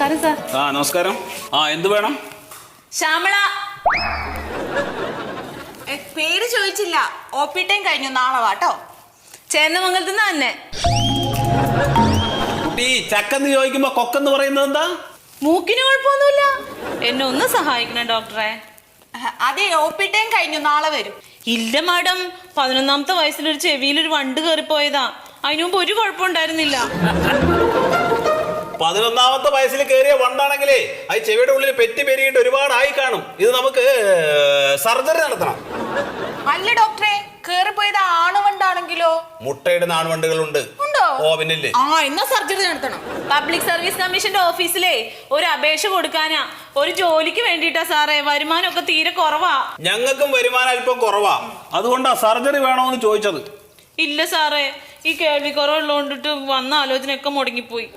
നമസ്കാരം സാർ. നമസ്കാരം. എന്ത് വേണം? ശ്യാമള. പേര് ചോദിച്ചില്ല. OP ടൈം കഴിഞ്ഞു, നാളെ വാട്ടോ. ചേന്നമംഗലത്ത് നിന്ന് തന്നെ. കുട്ടി ചക്കെന്ന് ചോദിക്കുമ്പോ കൊക്കെന്ന് പറയുന്നത് എന്താ? മൂക്കിന് കുഴപ്പമൊന്നുമില്ല. എന്നെ ഒന്ന് സഹായിക്കണം ഡോക്ടറെ. അതെ, OP ടൈം കഴിഞ്ഞു, നാളെ വരും. ഇല്ല മാഡം, 11ാമത്തെ വയസ്സിലൊരു ചെവിയിലൊരു വണ്ട് കയറിപ്പോയതാ. അതിനു മുമ്പ് ഒരു കുഴപ്പമുണ്ടായിരുന്നില്ല. 11ാമത്തെ വയസ്സിൽ കയറിയ വണ്ടാണെങ്കിലേ അത് ചെവിയുടെ ഉള്ളിൽ പെറ്റി പെരുകിട്ട് ഒരുപാടായി കാണും. ഇത് നമുക്ക് സർജറി നടത്തണം. അല്ല ഡോക്ടറെ, കേറിപ്പോയത് ആണുവണ്ടാണെങ്കിലോ? മുട്ടയിടുന്ന ആൺവണ്ടുകളുണ്ട്. പിന്നില്ലേ? എന്നാ സർജറി നടത്തണം. പബ്ലിക് സർവീസ് കമ്മീഷന്റെ ഓഫീസിലെ ഒരു അപേക്ഷ കൊടുക്കാനാ. ഒരു ജോലിക്ക് വേണ്ടിട്ടാ സാറേ. വരുമാനമൊക്കെ തീരെ കുറവാ. ഞങ്ങൾക്കും വരുമാനം അല്പം കുറവാ. അതുകൊണ്ടാ സർജറി വേണോന്ന് ചോദിച്ചത്. ഇല്ല സാറേ, ഈ കേൾവി കുറവുള്ളതുകൊണ്ടിട്ട് വന്ന ആലോചനയൊക്കെ മുടങ്ങിപ്പോയി.